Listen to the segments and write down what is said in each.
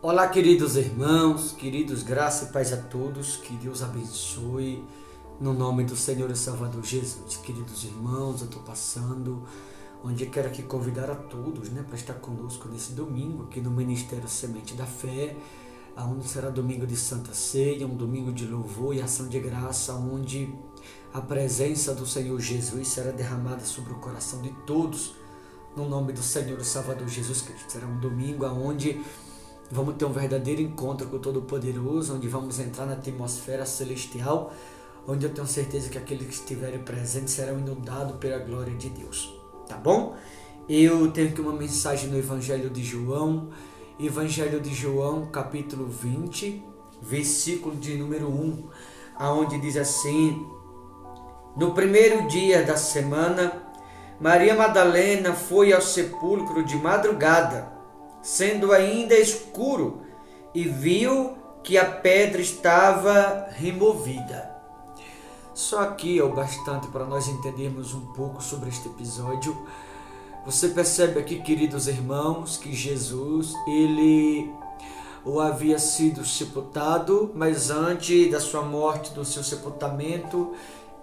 Olá, queridos irmãos, queridos, graça e paz a todos, que Deus abençoe, no nome do Senhor e Salvador Jesus. Queridos irmãos, eu estou passando, onde eu quero aqui convidar a todos, para estar conosco nesse domingo, aqui no Ministério Semente da Fé, onde será domingo de Santa Ceia, um domingo de louvor e ação de graça, onde a presença do Senhor Jesus será derramada sobre o coração de todos, no nome do Senhor e Salvador Jesus Cristo. Será um domingo onde vamos ter um verdadeiro encontro com o Todo-Poderoso, onde vamos entrar na atmosfera celestial, onde eu tenho certeza que aqueles que estiverem presentes serão inundados pela glória de Deus. Tá bom? Eu tenho aqui uma mensagem no Evangelho de João, capítulo 20, versículo de número 1, onde diz assim: No primeiro dia da semana, Maria Madalena foi ao sepulcro de madrugada, sendo ainda escuro, e viu que a pedra estava removida. Só aqui é o bastante para nós entendermos um pouco sobre este episódio. Você percebe aqui, queridos irmãos, que Jesus, ele havia sido sepultado, mas antes da sua morte, do seu sepultamento,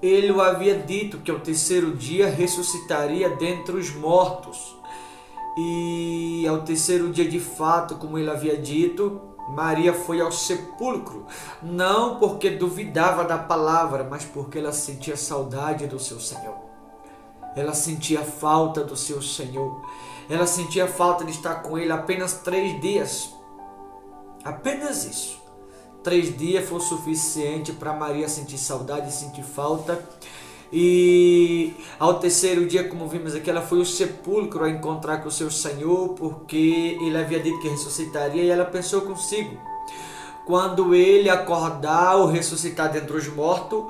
ele o havia dito que ao terceiro dia ressuscitaria dentre os mortos. E ao terceiro dia, de fato, como ele havia dito, Maria foi ao sepulcro, não porque duvidava da palavra, mas porque ela sentia saudade do seu Senhor. Ela sentia falta do seu Senhor. Ela sentia falta de estar com ele apenas 3 dias. Apenas isso. 3 dias foi o suficiente para Maria sentir saudade e sentir falta. E ao terceiro dia, como vimos aqui, ela foi ao sepulcro a encontrar com o seu Senhor, porque ele havia dito que ressuscitaria, e ela pensou consigo: quando ele acordar ou ressuscitar dentre os mortos,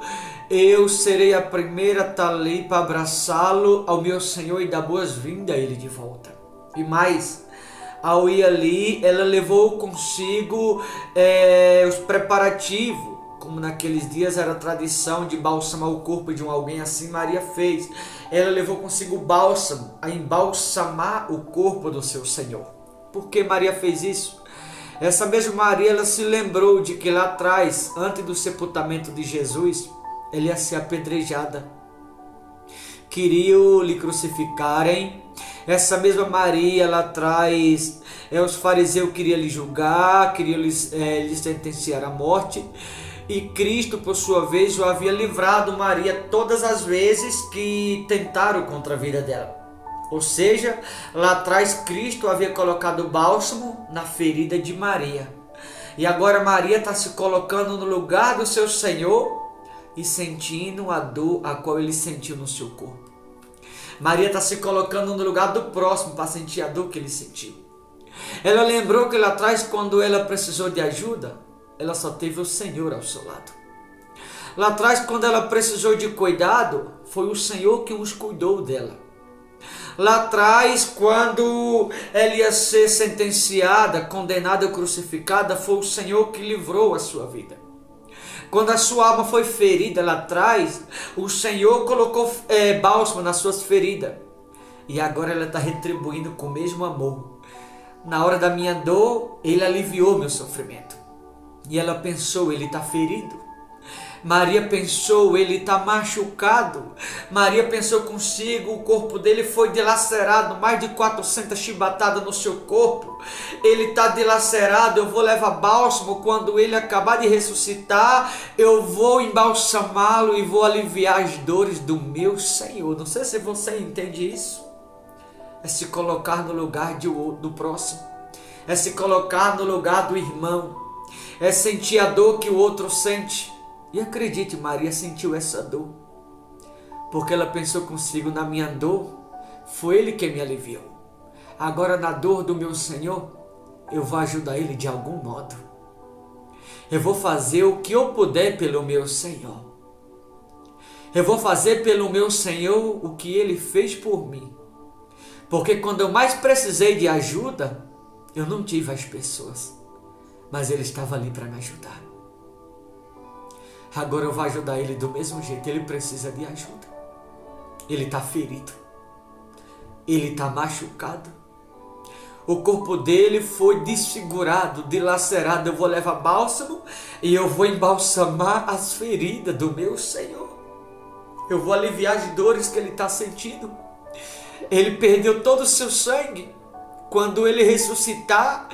eu serei a primeira a estar ali para abraçá-lo ao meu Senhor e dar boas-vindas a ele de volta. E mais, ao ir ali, ela levou consigo os preparativos. Como naqueles dias era tradição de balsamar o corpo de alguém, assim Maria fez. Ela levou consigo bálsamo a embalsamar o corpo do seu Senhor. Por que Maria fez isso? Essa mesma Maria, ela se lembrou de que lá atrás, antes do sepultamento de Jesus, ela ia ser apedrejada. Queriam lhe crucificarem. Essa mesma Maria lá atrás, os fariseus queriam lhe julgar, queriam lhe sentenciar à morte. E Cristo, por sua vez, já havia livrado Maria todas as vezes que tentaram contra a vida dela. Ou seja, lá atrás Cristo havia colocado bálsamo na ferida de Maria. E agora Maria está se colocando no lugar do seu Senhor e sentindo a dor a qual ele sentiu no seu corpo. Maria está se colocando no lugar do próximo para sentir a dor que ele sentiu. Ela lembrou que lá atrás, quando ela precisou de ajuda, ela só teve o Senhor ao seu lado. Lá atrás, quando ela precisou de cuidado, foi o Senhor que os cuidou dela. Lá atrás, quando ela ia ser sentenciada, condenada, crucificada, foi o Senhor que livrou a sua vida. Quando a sua alma foi ferida lá atrás, o Senhor colocou bálsamo nas suas feridas. E agora ela está retribuindo com o mesmo amor. Na hora da minha dor, ele aliviou meu sofrimento. E ela pensou: ele está ferido. Maria pensou: ele está machucado. Maria pensou consigo: o corpo dele foi dilacerado, mais de 400 chibatadas no seu corpo. Ele está dilacerado, eu vou levar bálsamo. Quando ele acabar de ressuscitar, eu vou embalsamá-lo e vou aliviar as dores do meu Senhor. Não sei se você entende isso. É se colocar no lugar do próximo. É se colocar no lugar do irmão. É sentir a dor que o outro sente. E acredite, Maria sentiu essa dor, porque ela pensou consigo: na minha dor, foi ele que me aliviou. Agora na dor do meu Senhor, eu vou ajudar ele de algum modo. Eu vou fazer o que eu puder pelo meu Senhor. Eu vou fazer pelo meu Senhor o que ele fez por mim. Porque quando eu mais precisei de ajuda, eu não tive as pessoas, mas ele estava ali para me ajudar. Agora eu vou ajudar ele do mesmo jeito. Ele precisa de ajuda. Ele está ferido. Ele está machucado. O corpo dele foi desfigurado, dilacerado. Eu vou levar bálsamo e eu vou embalsamar as feridas do meu Senhor. Eu vou aliviar as dores que ele está sentindo. Ele perdeu todo o seu sangue. Quando ele ressuscitar,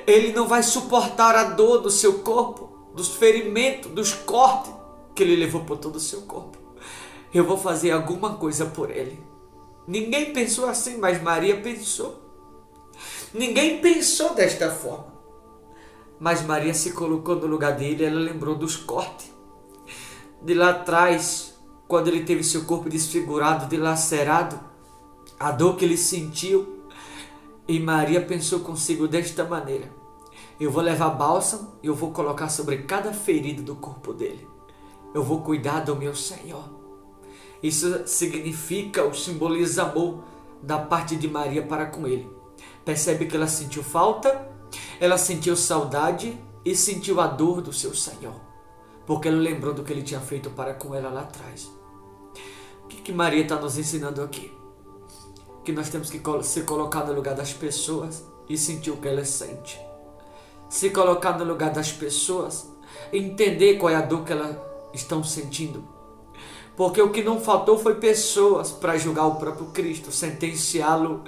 ele não vai suportar a dor do seu corpo, dos ferimentos, dos cortes que ele levou por todo o seu corpo. Eu vou fazer alguma coisa por ele. Ninguém pensou assim, mas Maria pensou. Ninguém pensou desta forma. Mas Maria se colocou no lugar dele, ela lembrou dos cortes. De lá atrás, quando ele teve seu corpo desfigurado, dilacerado, a dor que ele sentiu. E Maria pensou consigo desta maneira: eu vou levar bálsamo e eu vou colocar sobre cada ferida do corpo dele. Eu vou cuidar do meu Senhor. Isso significa ou simboliza amor da parte de Maria para com ele. Percebe que ela sentiu falta, ela sentiu saudade e sentiu a dor do seu Senhor, porque ela lembrou do que ele tinha feito para com ela lá atrás. O que Maria está nos ensinando aqui? Que nós temos que se colocar no lugar das pessoas e sentir o que elas sentem. Se colocar no lugar das pessoas, entender qual é a dor que elas estão sentindo. Porque o que não faltou foi pessoas para julgar o próprio Cristo, sentenciá-lo.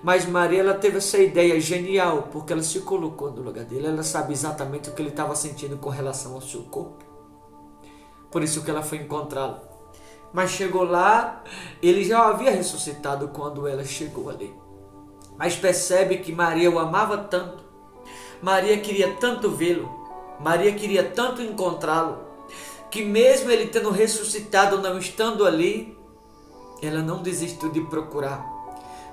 Mas Maria, ela teve essa ideia genial, porque ela se colocou no lugar dele. Ela sabe exatamente o que ele estava sentindo com relação ao seu corpo. Por isso que ela foi encontrá-lo. Mas chegou lá, ele já havia ressuscitado quando ela chegou ali. Mas percebe que Maria o amava tanto. Maria queria tanto vê-lo. Maria queria tanto encontrá-lo, que mesmo ele tendo ressuscitado, não estando ali, ela não desistiu de procurar.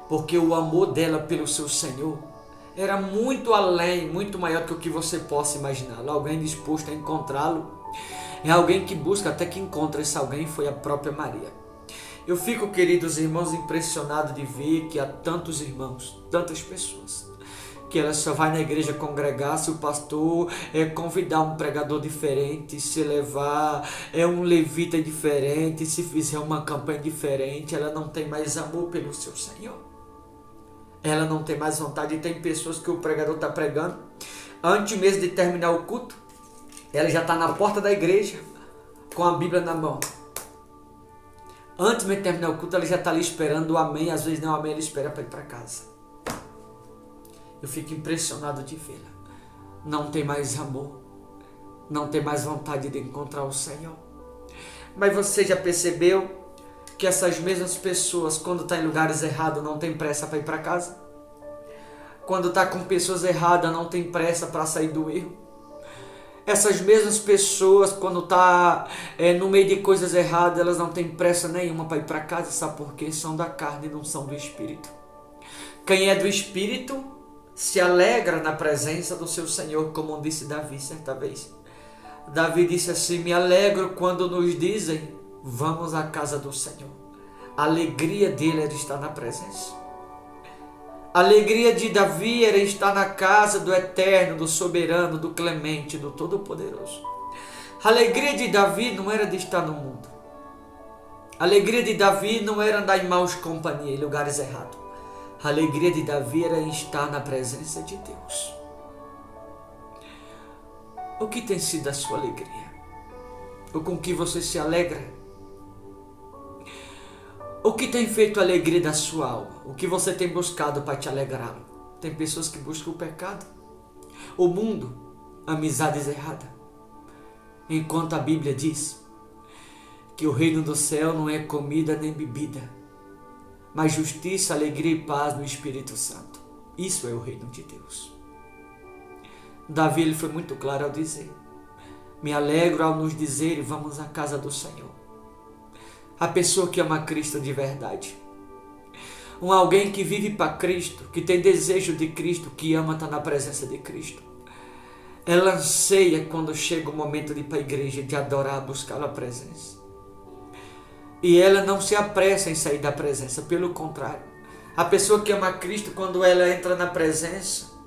Porque o amor dela pelo seu Senhor era muito além, muito maior que o que você possa imaginar. Alguém disposto a encontrá-lo é alguém que busca até que encontra. Esse alguém foi a própria Maria. Eu fico, queridos irmãos, impressionado de ver que há tantos irmãos, tantas pessoas, que ela só vai na igreja congregar se o pastor convidar um pregador diferente, se levar um levita diferente, se fizer uma campanha diferente. Ela não tem mais amor pelo seu Senhor. Ela não tem mais vontade. Tem pessoas que o pregador está pregando, antes mesmo de terminar o culto, ela já está na porta da igreja com a Bíblia na mão. Antes mesmo de terminar o culto, ela já está ali esperando o amém. Às vezes não o amém, ela espera para ir para casa. Eu fico impressionado de vê-la. Não tem mais amor, não tem mais vontade de encontrar o Senhor. Mas você já percebeu que essas mesmas pessoas, quando estão em lugares errados, não tem pressa para ir para casa? Quando está com pessoas erradas, não tem pressa para sair do erro? Essas mesmas pessoas, quando está no meio de coisas erradas, elas não têm pressa nenhuma para ir para casa. Sabe por quê? São da carne e não são do Espírito. Quem é do Espírito se alegra na presença do seu Senhor, como disse Davi certa vez. Davi disse assim: me alegro quando nos dizem, vamos à casa do Senhor. A alegria dele era estar na presença. A alegria de Davi era estar na casa do Eterno, do Soberano, do Clemente, do Todo-Poderoso. A alegria de Davi não era de estar no mundo. A alegria de Davi não era andar em maus companhia, em lugares errados. A alegria de Davi era estar na presença de Deus. O que tem sido a sua alegria? Ou com que você se alegra? O que tem feito a alegria da sua alma? O que você tem buscado para te alegrá-lo? Tem pessoas que buscam o pecado, o mundo, amizades erradas. Enquanto a Bíblia diz que o reino do céu não é comida nem bebida, mas justiça, alegria e paz no Espírito Santo. Isso é o reino de Deus. Davi, ele foi muito claro ao dizer: me alegro ao nos dizer, vamos à casa do Senhor. A pessoa que ama Cristo de verdade, alguém que vive para Cristo, que tem desejo de Cristo, que ama estar na presença de Cristo, ela anseia quando chega o momento de ir para a igreja, de adorar, buscar a presença. E ela não se apressa em sair da presença, pelo contrário. A pessoa que ama Cristo, quando ela entra na presença,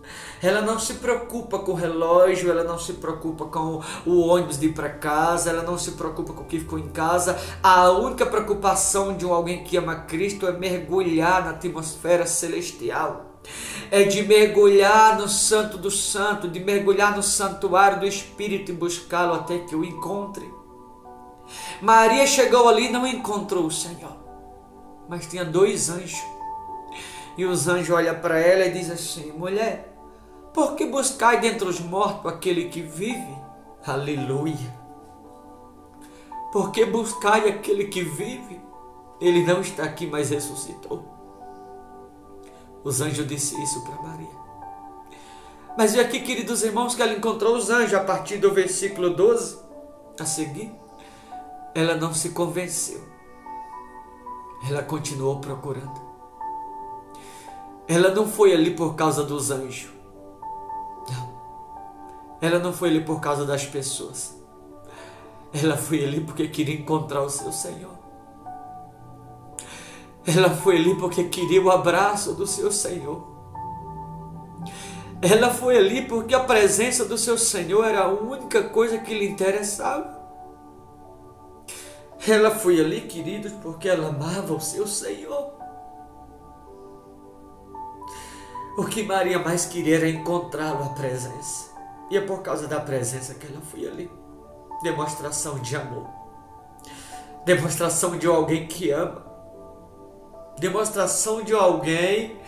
ela não se preocupa com o relógio, ela não se preocupa com o ônibus de ir para casa, ela não se preocupa com o que ficou em casa. A única preocupação de alguém que ama Cristo é mergulhar na atmosfera celestial. é de mergulhar no Santo do Santo, de mergulhar no santuário do Espírito e buscá-lo até que o encontre. Maria chegou ali e não encontrou o Senhor, mas tinha 2 anjos. E os anjos olham para ela e dizem assim: mulher, por que buscai dentre os mortos aquele que vive? Aleluia! Por que buscai aquele que vive? Ele não está aqui, mas ressuscitou. Os anjos disseram isso para Maria. Mas e aqui, queridos irmãos, que ela encontrou os anjos a partir do versículo 12 a seguir. Ela não se convenceu. Ela continuou procurando. Ela não foi ali por causa dos anjos. Não. Ela não foi ali por causa das pessoas. Ela foi ali porque queria encontrar o seu Senhor. Ela foi ali porque queria o abraço do seu Senhor. Ela foi ali porque a presença do seu Senhor era a única coisa que lhe interessava. Ela foi ali, queridos, porque ela amava o seu Senhor. O que Maria mais queria era encontrá-lo, a presença. E é por causa da presença que ela foi ali. Demonstração de amor. Demonstração de alguém que ama. Demonstração de alguém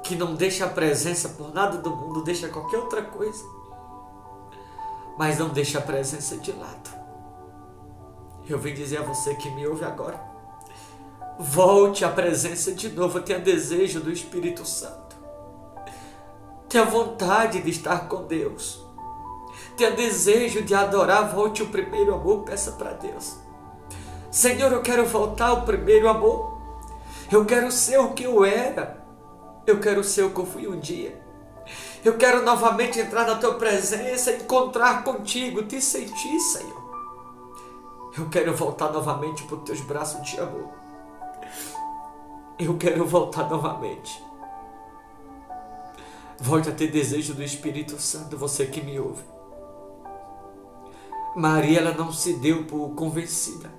que não deixa a presença por nada do mundo, deixa qualquer outra coisa, mas não deixa a presença de lado. Eu vim dizer a você que me ouve agora: volte à presença de novo, tenha desejo do Espírito Santo, tenha vontade de estar com Deus, tenha desejo de adorar. Volte ao primeiro amor, peça para Deus: Senhor, eu quero voltar ao primeiro amor. Eu quero ser o que eu era. Eu quero ser o que eu fui um dia. Eu quero novamente entrar na tua presença, encontrar contigo, te sentir, Senhor. Eu quero voltar novamente para os teus braços de amor. Eu quero voltar novamente. Volte a ter desejo do Espírito Santo, você que me ouve. Maria, ela não se deu por convencida.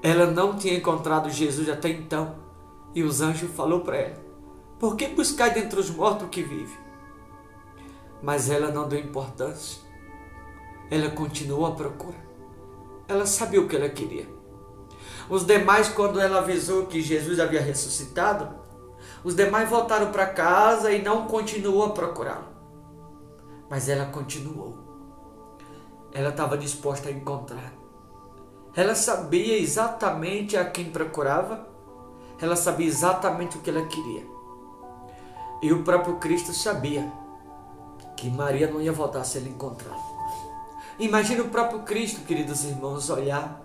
Ela não tinha encontrado Jesus até então. E os anjos falaram para ela: por que buscar dentre os mortos o que vive? Mas ela não deu importância. Ela continuou a procura. Ela sabia o que ela queria. Os demais, quando ela avisou que Jesus havia ressuscitado, os demais voltaram para casa e não continuou a procurá-lo. Mas ela continuou. Ela estava disposta a encontrar. Ela sabia exatamente a quem procurava. Ela sabia exatamente o que ela queria. E o próprio Cristo sabia que Maria não ia voltar se ele encontrá-lo. Imagina o próprio Cristo, queridos irmãos, olhar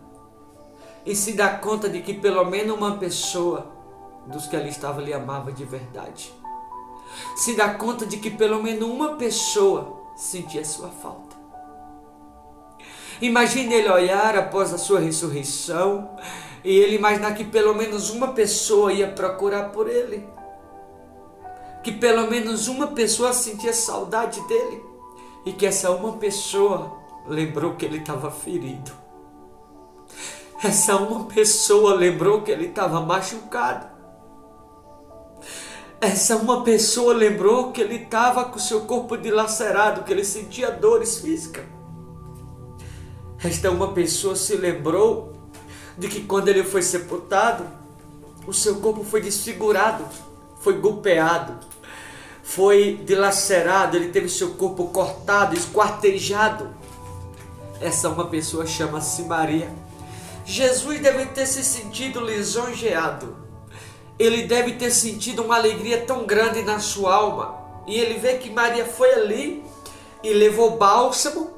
e se dar conta de que pelo menos uma pessoa dos que ali estava lhe amava de verdade. Se dar conta de que pelo menos uma pessoa sentia sua falta. Imagine ele olhar após a sua ressurreição e ele imaginar que pelo menos uma pessoa ia procurar por ele. Que pelo menos uma pessoa sentia saudade dele. E que essa uma pessoa lembrou que ele estava ferido. Essa uma pessoa lembrou que ele estava machucado. Essa uma pessoa lembrou que ele estava com seu corpo dilacerado, que ele sentia dores físicas. Esta uma pessoa se lembrou de que quando ele foi sepultado, o seu corpo foi desfigurado, foi golpeado, foi dilacerado, ele teve seu corpo cortado, esquartejado. Essa uma pessoa chama-se Maria. Jesus deve ter se sentido lisonjeado. Ele deve ter sentido uma alegria tão grande na sua alma. E ele vê que Maria foi ali e levou bálsamo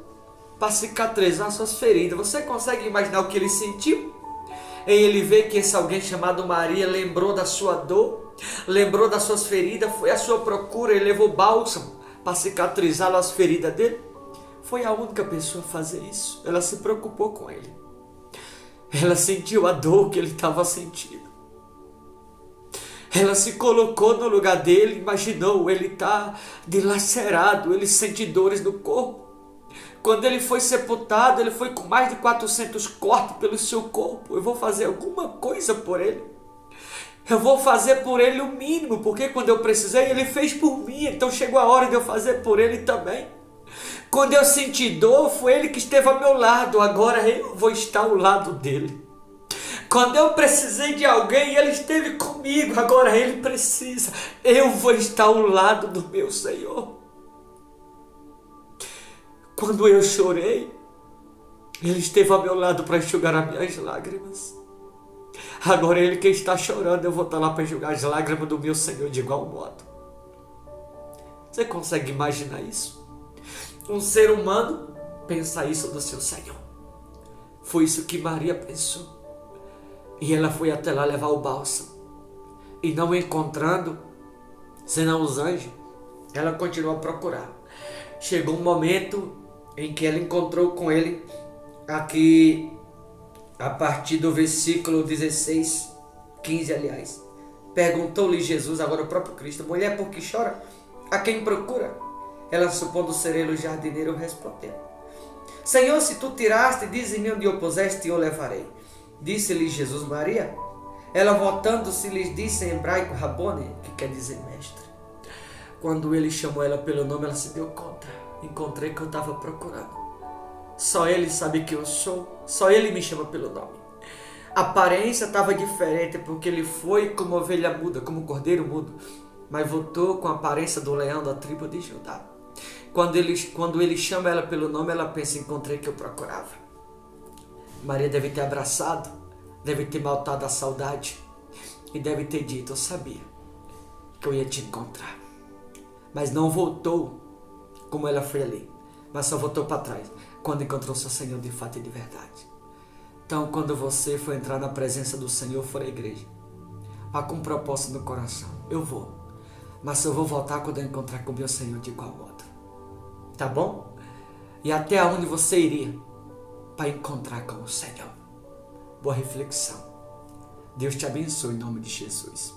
para cicatrizar suas feridas. Você consegue imaginar o que ele sentiu? E ele vê que esse alguém chamado Maria lembrou da sua dor, lembrou das suas feridas, foi à sua procura e levou bálsamo para cicatrizar as feridas dele. Foi a única pessoa a fazer isso. Ela se preocupou com ele. Ela sentiu a dor que ele estava sentindo. Ela se colocou no lugar dele, imaginou, ele está dilacerado, ele sente dores no corpo. Quando ele foi sepultado, ele foi com mais de 400 cortes pelo seu corpo. Eu vou fazer alguma coisa por ele. Eu vou fazer por ele o mínimo, porque quando eu precisei, ele fez por mim. Então chegou a hora de eu fazer por ele também. Quando eu senti dor, foi ele que esteve ao meu lado. Agora eu vou estar ao lado dele. Quando eu precisei de alguém, ele esteve comigo. Agora ele precisa. Eu vou estar ao lado do meu Senhor. Quando eu chorei, ele esteve ao meu lado para enxugar as minhas lágrimas. Agora ele que está chorando, eu vou estar lá para enxugar as lágrimas do meu Senhor de igual modo. Você consegue imaginar isso? Um ser humano pensa isso do seu Senhor. Foi isso que Maria pensou. E ela foi até lá levar o bálsamo. E não encontrando, senão os anjos, ela continuou a procurar. Chegou um momento em que ela encontrou com ele, aqui a partir do versículo 16, 15 aliás. Perguntou-lhe Jesus, agora o próprio Cristo: mulher, por que chora? A quem procura? Ela, supondo ser ele o jardineiro, respondeu: Senhor, se tu tiraste, dize-me onde o puseste e eu levarei. Disse-lhe Jesus: Maria. Ela, voltando-se, lhes disse em hebraico Rabone, que quer dizer mestre. Quando ele chamou ela pelo nome, ela se deu conta. Encontrei o que eu estava procurando. Só ele sabe que eu sou, só ele me chama pelo nome. A aparência estava diferente, porque ele foi como ovelha muda, como cordeiro mudo, mas voltou com a aparência do leão da tribo de Judá. Quando ele chama ela pelo nome, ela pensa: encontrei o que eu procurava. Maria deve ter abraçado, deve ter matado a saudade e deve ter dito: eu sabia que eu ia te encontrar. Mas não voltou como ela foi ali, mas só voltou para trás quando encontrou seu Senhor de fato e de verdade. Então, quando você for entrar na presença do Senhor, for à igreja, vá com um propósito no coração: eu vou, mas eu vou voltar quando eu encontrar com o meu Senhor de igual modo. Tá bom? E até onde você iria para encontrar com o Senhor? Boa reflexão. Deus te abençoe em nome de Jesus.